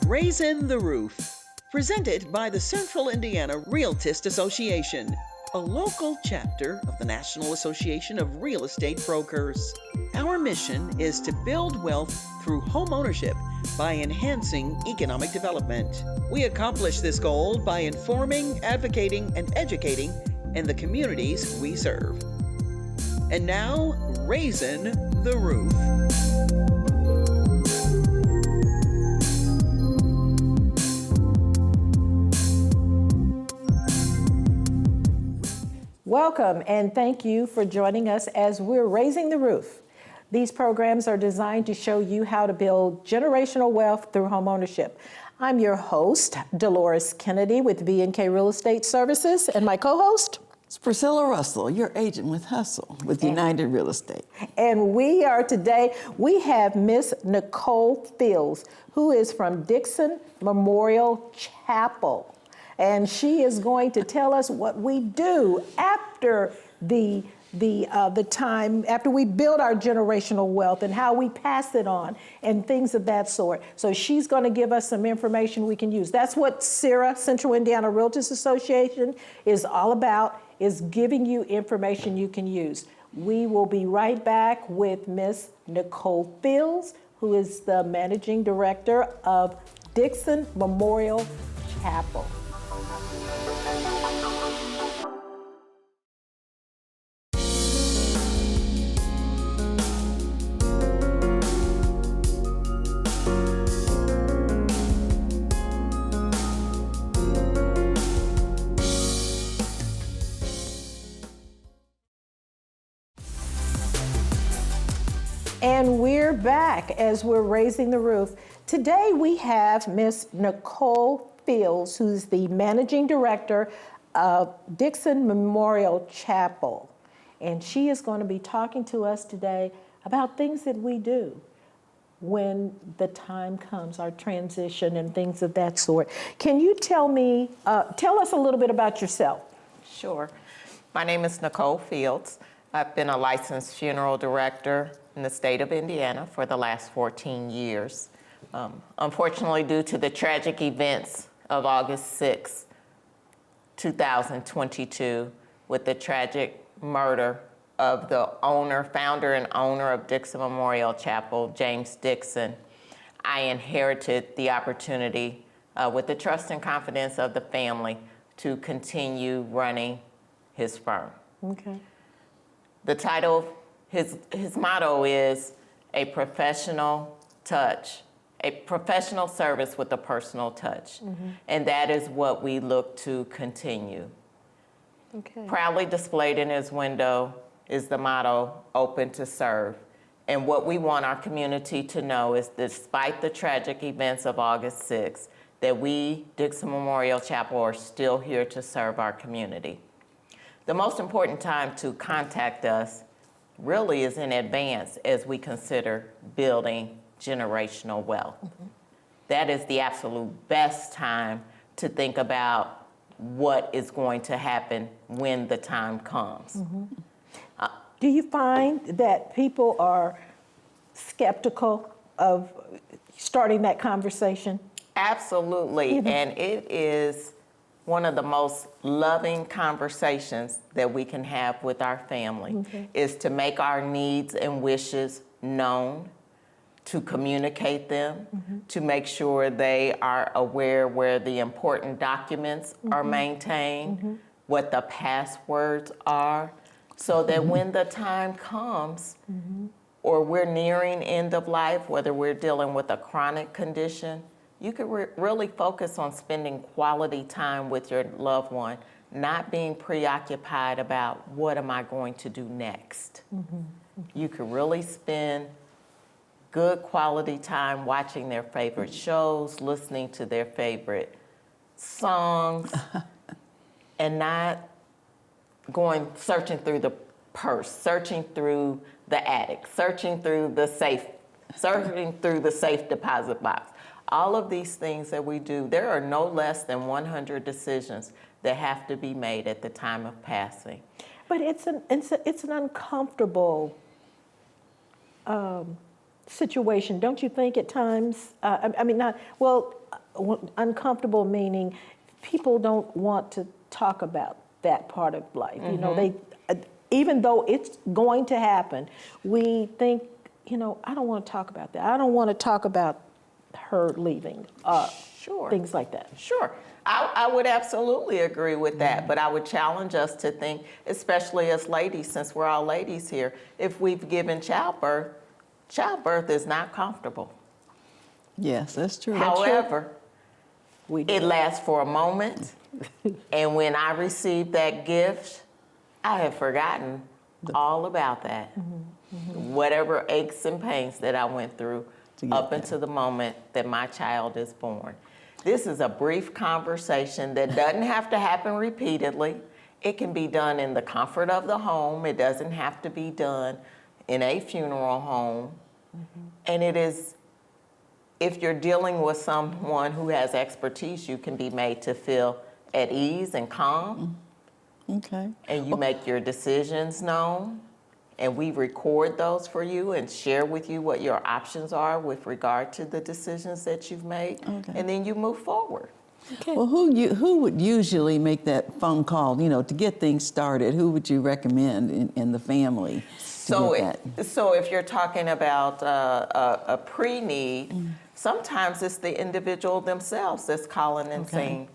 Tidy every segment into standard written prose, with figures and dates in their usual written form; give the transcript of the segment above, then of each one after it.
Raizin the Roof, presented by the Central Indiana Realtist Association, a local chapter of the National Association of Real Estate Brokers. Our mission is to build wealth through home ownership by enhancing economic development. We accomplish this goal by informing, advocating, and educating in the communities we serve. And now, Raizin the Roof. Welcome and thank you for joining us as we're raising the roof. These programs are designed to show you how to build generational wealth through homeownership. I'm your host, Dolores Kennedy with V&K Real Estate Services, and my co-host? It's Priscilla Russell, your agent with Hustle with United Real Estate. And we have Miss Nicole Fields, who is from Dixon Memorial Chapel. And she is going to tell us what we do after the time, after we build our generational wealth and how we pass it on and things of that sort. So she's going to give us some information we can use. That's what CIRA, Central Indiana Realtors Association, is all about, is giving you information you can use. We will be right back with Miss Nicole Fields, who is the Managing Director of Dixon Memorial Chapel. And we're back as we're raising the roof. Today we have Miss Nicole Fields, who's the Managing Director of Dixon Memorial Chapel. And she is going to be talking to us today about things that we do when the time comes, our transition and things of that sort. Can you tell us a little bit about yourself? Sure. My name is Nicole Fields. I've been a licensed funeral director in the state of Indiana for the last 14 years. Unfortunately, due to the tragic events of August 6, 2022, with the tragic murder of the founder and owner of Dixon Memorial Chapel, James Dixon, I inherited the opportunity with the trust and confidence of the family to continue running his firm. Okay. The title, his motto is a professional touch, a professional service with a personal touch. Mm-hmm. And that is what we look to continue. Okay. Proudly displayed in his window is the motto, open to serve. And what we want our community to know is, despite the tragic events of August 6th, that we, Dixon Memorial Chapel, are still here to serve our community. The most important time to contact us really is in advance as we consider building generational wealth. Mm-hmm. That is the absolute best time to think about what is going to happen when the time comes. Mm-hmm. Do you find that people are skeptical of starting that conversation? Absolutely, Mm-hmm. And it is one of the most loving conversations that we can have with our family, is to make our needs and wishes known, to communicate them, to make sure they are aware where the important documents are maintained, what the passwords are, so that when the time comes, or we're nearing end of life, whether we're dealing with a chronic condition, you can really focus on spending quality time with your loved one, not being preoccupied about what am I going to do next. You can really spend good quality time watching their favorite shows, listening to their favorite songs, and not searching through the purse, searching through the attic, searching through the safe deposit box. All of these things that we do, there are no less than 100 decisions that have to be made at the time of passing. But it's an uncomfortable situation, don't you think at times, I mean, not, well, uncomfortable meaning people don't want to talk about that part of life. You know, they, even though it's going to happen, we think, you know, I don't want to talk about that. I don't want to talk about her leaving, Sure. things like that. Sure. I would absolutely agree with that, but I would challenge us to think, especially as ladies, since we're all ladies here, if we've given childbirth, childbirth is not comfortable. Yes, that's true. However, We do. it lasts for a moment, and when I received that gift, I have forgotten all about that. Whatever aches and pains that I went through get up there. until the moment that my child is born. This is a brief conversation that doesn't have to happen repeatedly. It can be done in the comfort of the home. It doesn't have to be done in a funeral home. And it is, if you're dealing with someone who has expertise, you can be made to feel at ease and calm. Okay. And you make your decisions known, and we record those for you and share with you what your options are with regard to the decisions that you've made, Okay. and then you move forward. Okay. Well, who would usually make that phone call, you know, to get things started? Who would you recommend in the family? So, so if you're talking about a pre-need, sometimes it's the individual themselves that's calling and Okay. saying,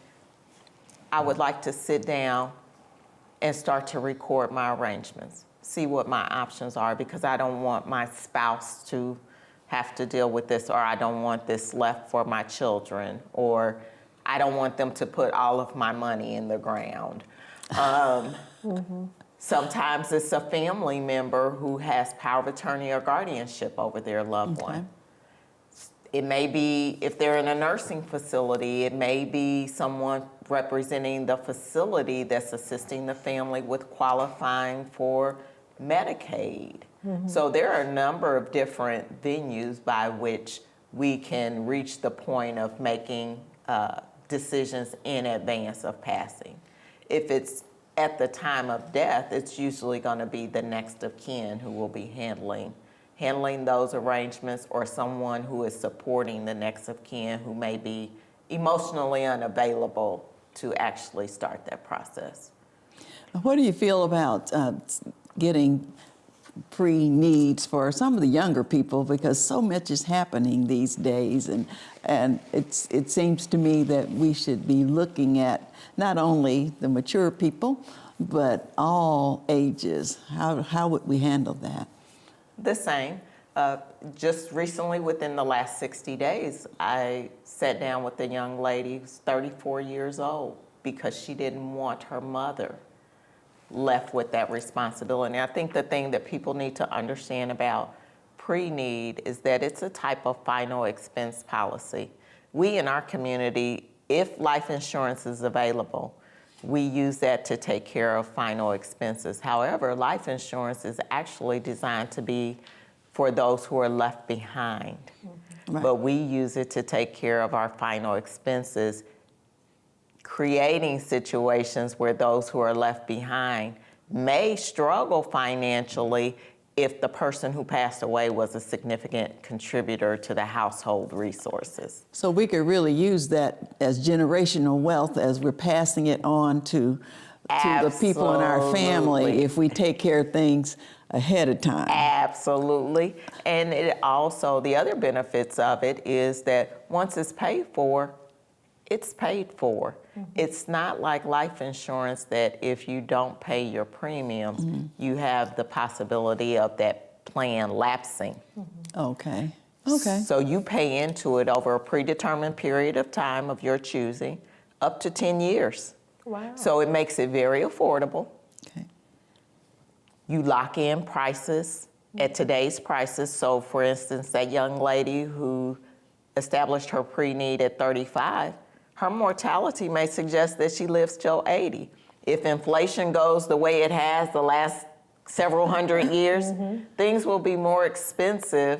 I would like to sit down and start to record my arrangements, see what my options are, because I don't want my spouse to have to deal with this, or I don't want this left for my children, or I don't want them to put all of my money in the ground. Sometimes it's a family member who has power of attorney or guardianship over their loved one. It may be, if they're in a nursing facility, it may be someone representing the facility that's assisting the family with qualifying for Medicaid. So there are a number of different venues by which we can reach the point of making decisions in advance of passing. If it's at the time of death, it's usually going to be the next of kin who will be handling those arrangements, or someone who is supporting the next of kin who may be emotionally unavailable to actually start that process. What do you feel about getting pre-needs for some of the younger people, because so much is happening these days, and it seems to me that we should be looking at not only the mature people, but all ages. How would we handle that? The same. Just recently, within the last 60 days, I sat down with a young lady who's 34 years old because she didn't want her mother left with that responsibility. And I think the thing that people need to understand about pre-need is that it's a type of final expense policy. We in our community, if life insurance is available, we use that to take care of final expenses. However, life insurance is actually designed to be for those who are left behind. Right. But we use it to take care of our final expenses, creating situations where those who are left behind may struggle financially if the person who passed away was a significant contributor to the household resources. So we could really use that as generational wealth as we're passing it on to the people in our family Absolutely. if we take care of things ahead of time. Absolutely. And it also, the other benefits of it is that once it's paid for, it's paid for. It's not like life insurance that if you don't pay your premiums, you have the possibility of that plan lapsing. Okay. Okay. So you pay into it over a predetermined period of time of your choosing, up to 10 years. Wow. So it makes it very affordable. Okay. You lock in prices at today's prices. So for instance, that young lady who established her pre-need at 35, her mortality may suggest that she lives till 80. If inflation goes the way it has the last several hundred years, things will be more expensive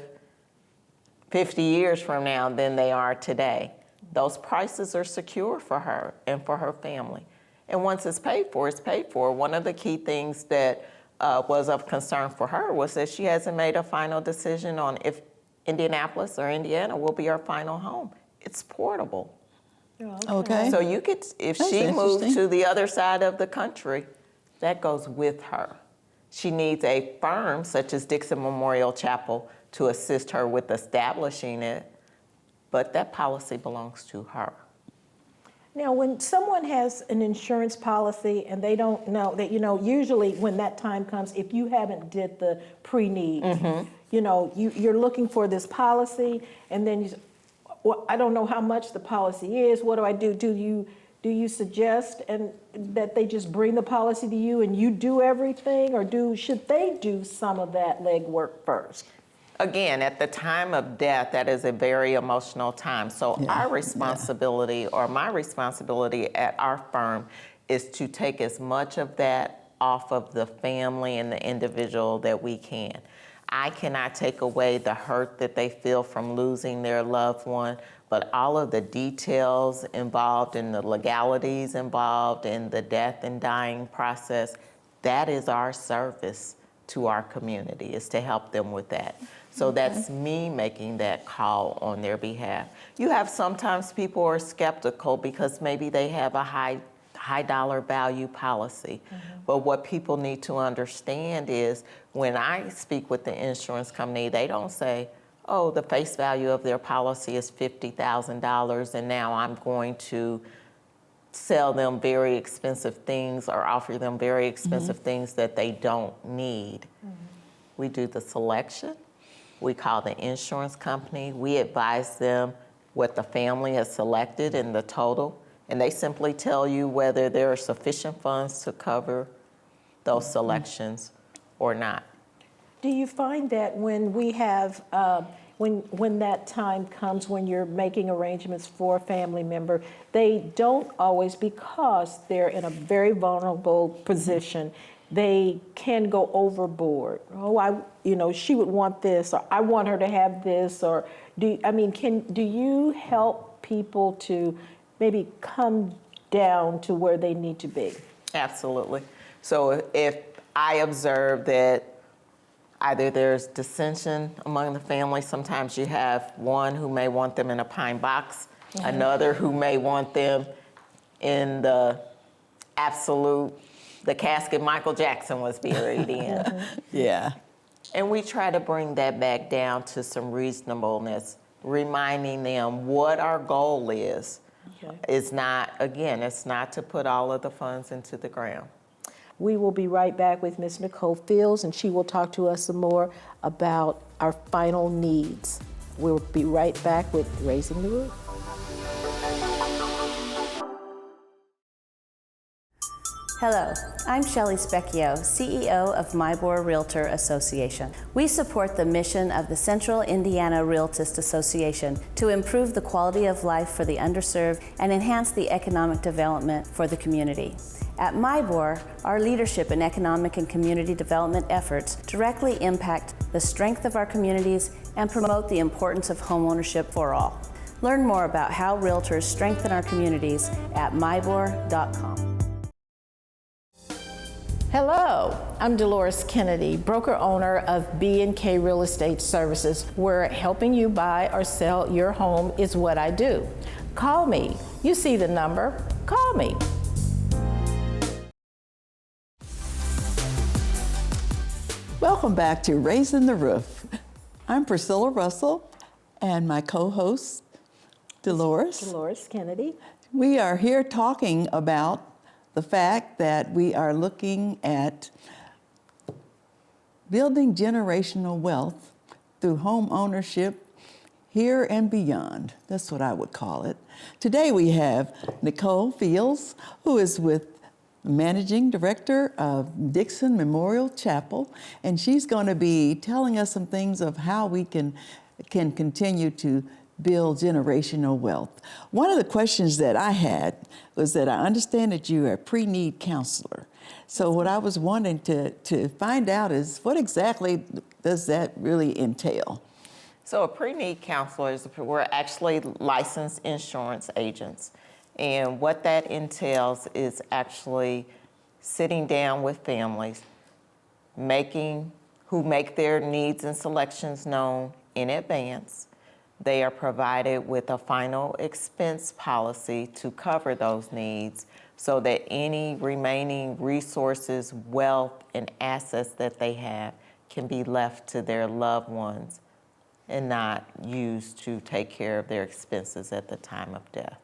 50 years from now than they are today. Those prices are secure for her and for her family. And once it's paid for, it's paid for. One of the key things that was of concern for her was that she hasn't made a final decision on if Indianapolis or Indiana will be our final home. It's portable. Okay. So you could, if That's she moved interesting. to the other side of the country, that goes with her. She needs a firm such as Dixon Memorial Chapel to assist her with establishing it, but that policy belongs to her. Now, when someone has an insurance policy and they don't know that, usually when that time comes, if you haven't did the pre-needs, you're looking for this policy, and then you say, well, I don't know how much the policy is. What do I do? Do you suggest that they just bring the policy to you and you do everything, or should they do some of that legwork first? Again, at the time of death, that is a very emotional time. So our responsibility, or my responsibility at our firm, is to take as much of that off of the family and the individual that we can. I cannot take away the hurt that they feel from losing their loved one, but all of the details involved and the legalities involved in the death and dying process, that is our service to our community, is to help them with that. So that's me making that call on their behalf. You have sometimes people are skeptical because maybe they have a high dollar value policy. But what people need to understand is when I speak with the insurance company, they don't say, oh, the face value of their policy is $50,000 and now I'm going to sell them very expensive things or offer them very expensive things that they don't need. We do the selection. We call the insurance company. We advise them what the family has selected in the total, and they simply tell you whether there are sufficient funds to cover those selections or not. Do you find that when we have, when that time comes when you're making arrangements for a family member, they don't always, because they're in a very vulnerable position, they can go overboard. Oh, she would want this, or I want her to have this, or do you help people to maybe come down to where they need to be? Absolutely. So if I observe that either there's dissension among the family, sometimes you have one who may want them in a pine box, another who may want them in the casket Michael Jackson was buried in. Yeah. And we try to bring that back down to some reasonableness, reminding them what our goal is. It's not to put all of the funds into the ground. We will be right back with Ms. Nicole Fields, and she will talk to us some more about our final needs. We'll be right back with Raising the Roof. Hello, I'm Shelley Specchio, CEO of Mybor Realtor Association. We support the mission of the Central Indiana Realtist Association to improve the quality of life for the underserved and enhance the economic development for the community. At Mybor, our leadership in economic and community development efforts directly impact the strength of our communities and promote the importance of homeownership for all. Learn more about how realtors strengthen our communities at mybor.com. Hello, I'm Dolores Kennedy, broker-owner of B&K Real Estate Services, where helping you buy or sell your home is what I do. Call me. You see the number. Call me. Welcome back to Raising the Roof. I'm Priscilla Russell, and my co-host, Dolores Kennedy. We are here talking about the fact that we are looking at building generational wealth through home ownership here and beyond. That's what I would call it. Today we have Nicole Fields, who is with Managing Director of Dixon Memorial Chapel, and she's going to be telling us some things of how we can continue to build generational wealth. One of the questions that I had was that I understand that you are a pre-need counselor. So what I was wanting to find out is what exactly does that really entail? So a pre-need counselor we're actually licensed insurance agents. And what that entails is actually sitting down with families, who make their needs and selections known in advance. They are provided with a final expense policy to cover those needs so that any remaining resources, wealth, and assets that they have can be left to their loved ones and not used to take care of their expenses at the time of death.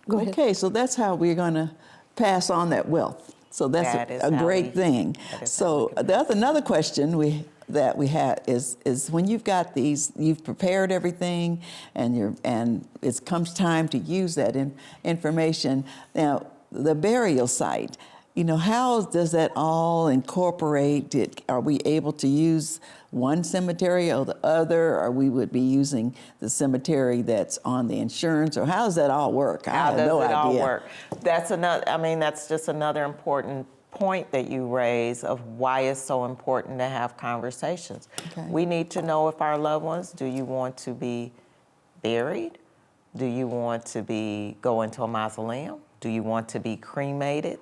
Go ahead. Okay, so that's how we're going to pass on that wealth. So that's That is a how great we- thing. that is So how we can another question that we have is when you've got these, you've prepared everything, and it comes time to use that information. Now, the burial site. How does that all incorporate it? Are we able to use one cemetery or the other, or we would be using the cemetery that's on the insurance, or how does that all work? I How have does no it all idea. work? That's just another important point that you raise of why it's so important to have conversations. Okay. We need to know if our loved ones, do you want to be buried? Do you want to go into a mausoleum? Do you want to be cremated?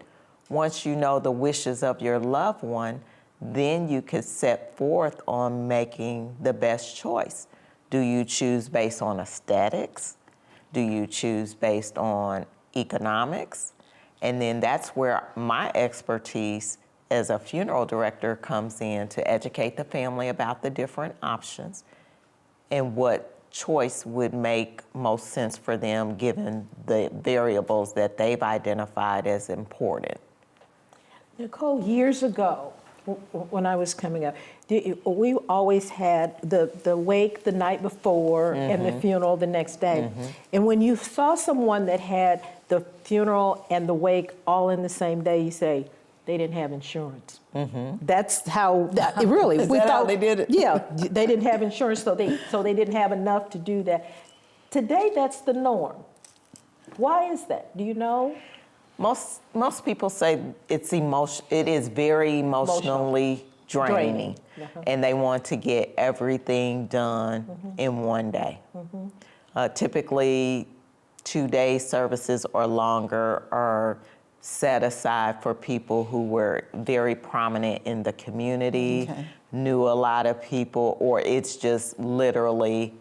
Once you know the wishes of your loved one, then you could set forth on making the best choice. Do you choose based on aesthetics? Do you choose based on economics? And then that's where my expertise as a funeral director comes in to educate the family about the different options and what choice would make most sense for them given the variables that they've identified as important. Nicole, years ago, when I was coming up, we always had the wake the night before and the funeral the next day. And when you saw someone that had the funeral and the wake all in the same day, you say, they didn't have insurance. That's how, really. Is that how they did it? Yeah, they didn't have insurance, so they didn't have enough to do that. Today, that's the norm. Why is that? Do you know? Most people say it is very emotionally draining, and they want to get everything done in one day. Typically, 2-day services or longer are set aside for people who were very prominent in the community, knew a lot of people, or it's just literally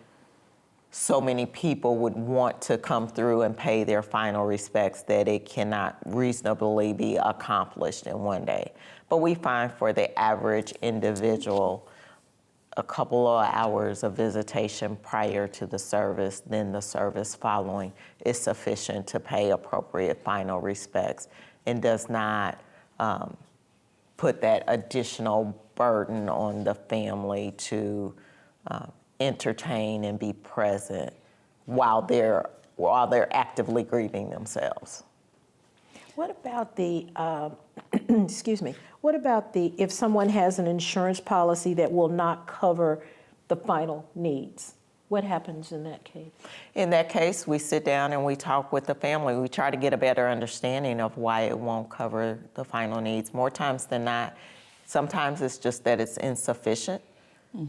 so many people would want to come through and pay their final respects that it cannot reasonably be accomplished in one day. But we find for the average individual, a couple of hours of visitation prior to the service, then the service following is sufficient to pay appropriate final respects and does not put that additional burden on the family to entertain and be present while they're actively grieving themselves. What about the, excuse me, what about if someone has an insurance policy that will not cover the final needs? What happens in that case? In that case, we sit down and we talk with the family. We try to get a better understanding of why it won't cover the final needs. More times than not, sometimes it's just that it's insufficient.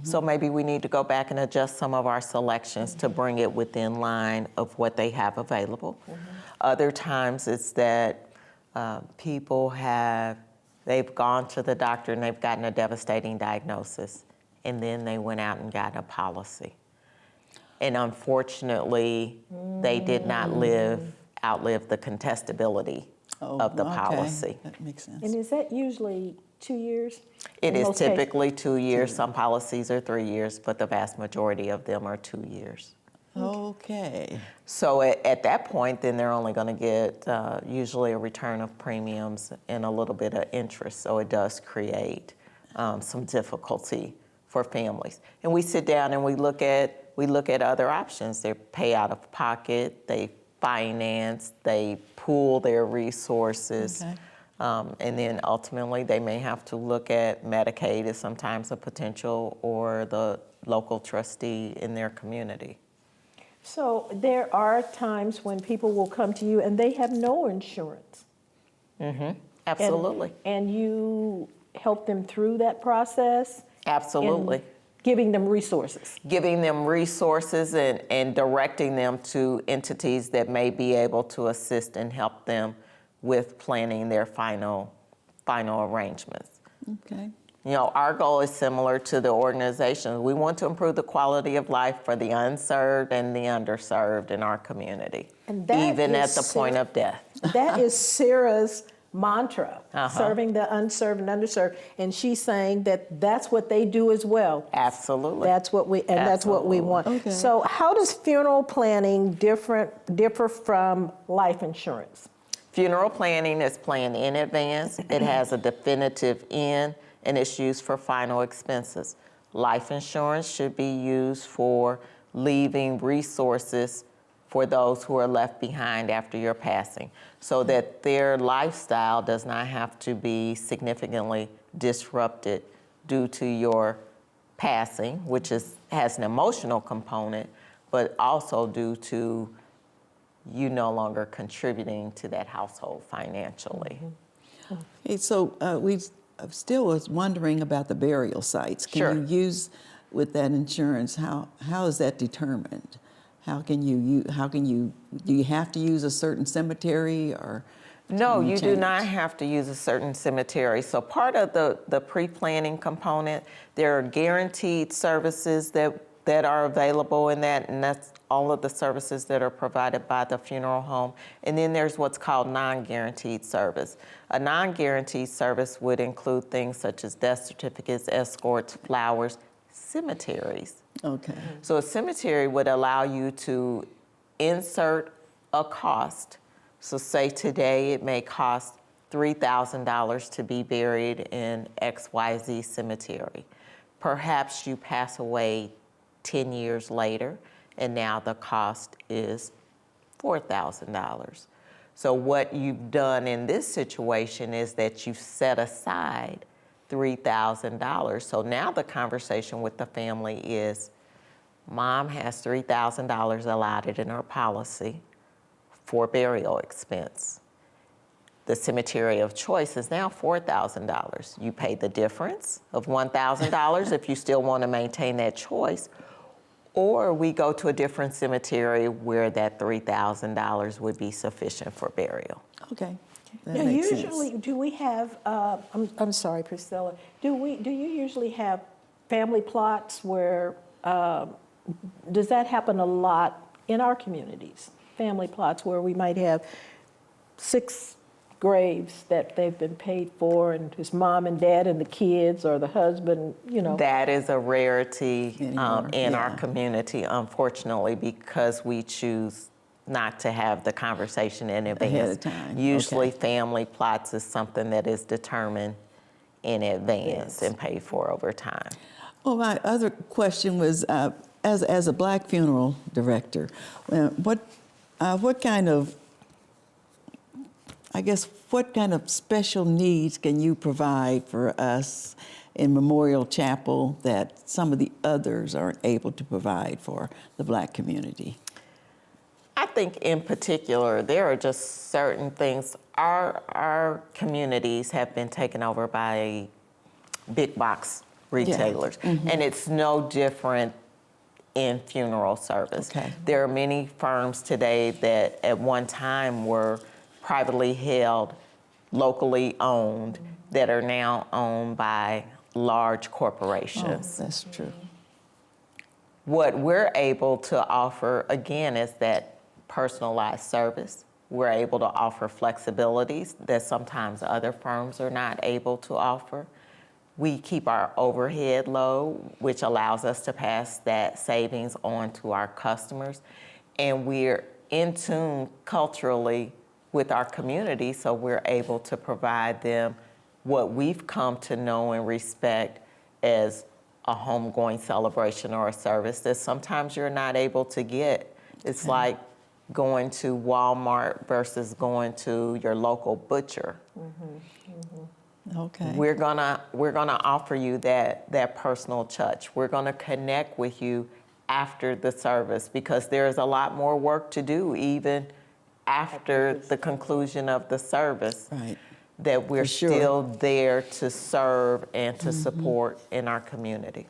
So maybe we need to go back and adjust some of our selections to bring it within line of what they have available. Other times it's that they've gone to the doctor and they've gotten a devastating diagnosis, and then they went out and got a policy. And unfortunately, they did not outlive the contestability of the policy. That makes sense. And is that usually 2 years? It in is most cases? typically 2 years. Some policies are 3 years, but the vast majority of them are 2 years. Okay. So at that point, then they're only going to get usually a return of premiums and a little bit of interest. So it does create some difficulty for families. And we sit down and we look at other options. They pay out of pocket, they finance, they pool their resources. Okay. And then ultimately they may have to look at Medicaid as sometimes a potential, or the local trustee in their community. So there are times when people will come to you and they have no insurance. Absolutely. And you help them through that process? Absolutely. in giving them resources. Giving them resources and directing them to entities that may be able to assist and help them with planning their final arrangements. Okay. You know, our goal is similar to the organization. We want to improve the quality of life for the unserved and the underserved in our community, And that even at is the point of death. That is Sarah's mantra, Uh-huh. serving the unserved and underserved. And she's saying that that's what they do as well. Absolutely. That's what we want. Okay. So how does funeral planning differ from life insurance? Funeral planning is planned in advance. It has a definitive end, and it's used for final expenses. Life insurance should be used for leaving resources for those who are left behind after your passing, so that their lifestyle does not have to be significantly disrupted due to your passing, which has an emotional component, but also due to you no longer contributing to that household financially. Okay, so we still was wondering about the burial sites. Can Sure. you use with that insurance? How is that determined? Do you have to use a certain cemetery or? No, can you do change? not have to use a certain cemetery. So part of the pre-planning component, there are guaranteed services that are available in that, and that's all of the services that are provided by the funeral home. And then there's what's called non-guaranteed service. A non-guaranteed service would include things such as death certificates, escorts, flowers, cemeteries. Okay. So a cemetery would allow you to insert a cost. So say today it may cost $3,000 to be buried in XYZ cemetery. Perhaps you pass away 10 years later, and now the cost is $4,000. So what you've done in this situation is that you've set aside $3,000. So now the conversation with the family is, Mom has $3,000 allotted in her policy for burial expense. The cemetery of choice is now $4,000. You pay the difference of $1,000 if you still want to maintain that choice, or we go to a different cemetery where that $3,000 would be sufficient for burial. Okay. That Now, makes usually, sense. do we have? I'm sorry, Priscilla. Do you usually have family plots where? Does that happen a lot in our communities? Family plots where we might have 6 graves that they've been paid for, and his mom and dad and the kids, or the husband. That is a rarity Anymore, in our yeah. community, unfortunately, because we choose not to have the conversation in advance. Ahead of time, Usually okay. family plots is something that is determined in advance and paid for over time. Well, my other question was, as a Black funeral director, what kind of special needs can you provide for us in Memorial Chapel that some of the others aren't able to provide for the Black community? I think in particular, there are just certain things. Our communities have been taken over by big box retailers, and it's no different in funeral service. Okay. There are many firms today that at one time were privately held, locally owned, that are now owned by large corporations. That's true. What we're able to offer, again, is that personalized service. We're able to offer flexibilities that sometimes other firms are not able to offer. We keep our overhead low, which allows us to pass that savings on to our customers. And we're in tune culturally with our community, so we're able to provide them what we've come to know and respect as a homegoing celebration or a service that sometimes you're not able to get. It's like going to Walmart versus going to your local butcher. Okay. We're gonna offer you that personal touch. We're gonna connect with you after the service, because there's a lot more work to do even after the conclusion of the service. Right. That we're For sure. still there to serve and to support in our community.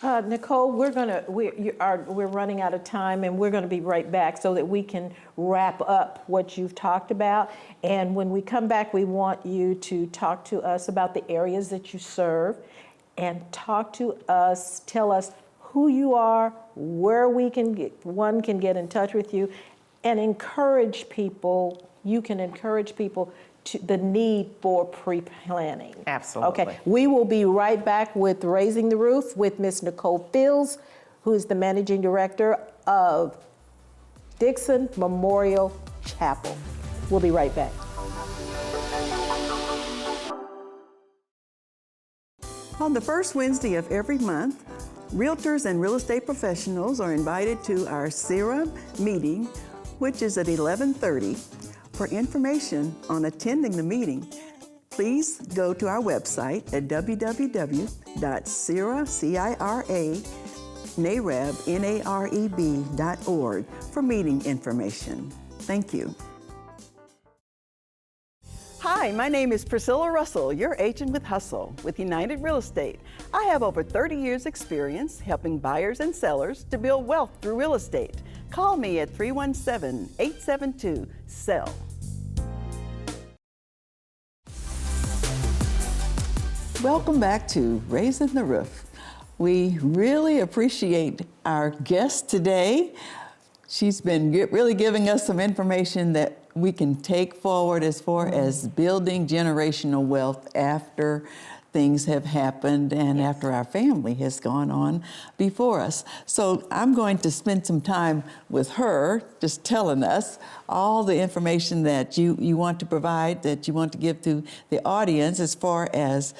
Nicole, we're running out of time, and we're going to be right back so that we can wrap up what you've talked about. And when we come back, we want you to talk to us about the areas that you serve, and talk to us, tell us who you are, where one can get in touch with you, and encourage people. You can encourage people to the need for pre-planning. Absolutely. Okay, we will be right back with Raising the Roof with Ms. Nicole Fields, who is the Managing Director of Dixon Memorial Chapel. We'll be right back. On the first Wednesday of every month, realtors and real estate professionals are invited to our CERA meeting, which is at 11:30. For information on attending the meeting, please go to our website at www.cira.org for meeting information. Thank you. Hi, my name is Priscilla Russell, your agent with Hustle with United Real Estate. I have over 30 years experience helping buyers and sellers to build wealth through real estate. Call me at 317-872-SELL. Welcome back to Raising the Roof. We really appreciate our guest today. She's been really giving us some information that we can take forward as far as building generational wealth after things have happened and after our family has gone on before us. So I'm going to spend some time with her, just telling us all the information that you want to provide, that you want to give to the audience as far as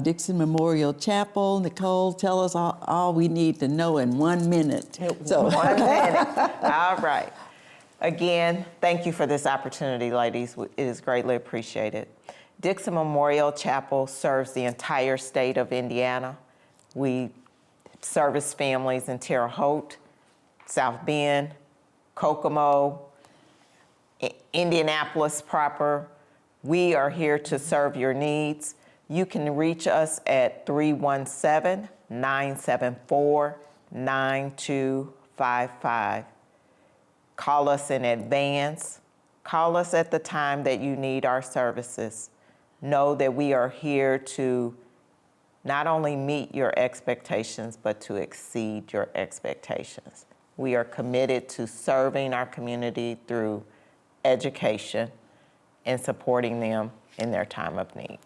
Dixon Memorial Chapel. Nicole, tell us all we need to know in 1 minute. So 1 minute. All right. Again, thank you for this opportunity, ladies. It is greatly appreciated. Dixon Memorial Chapel serves the entire state of Indiana. We service families in Terre Haute, South Bend, Kokomo, Indianapolis proper. We are here to serve your needs. You can reach us at 317-974-9255. Call us in advance. Call us at the time that you need our services. Know that we are here to not only meet your expectations, but to exceed your expectations. We are committed to serving our community through education and supporting them in their time of need.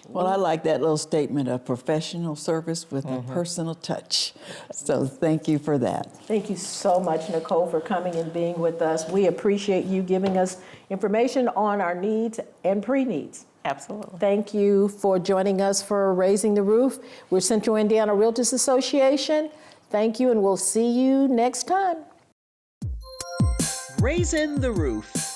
Well, I like that little statement of professional service with a personal touch. So thank you for that. Thank you so much, Nicole, for coming and being with us. We appreciate you giving us information on our needs and pre-needs. Absolutely. Thank you for joining us for Raising the Roof. We're Central Indiana Realtors Association. Thank you, and we'll see you next time. Raise in the Roof.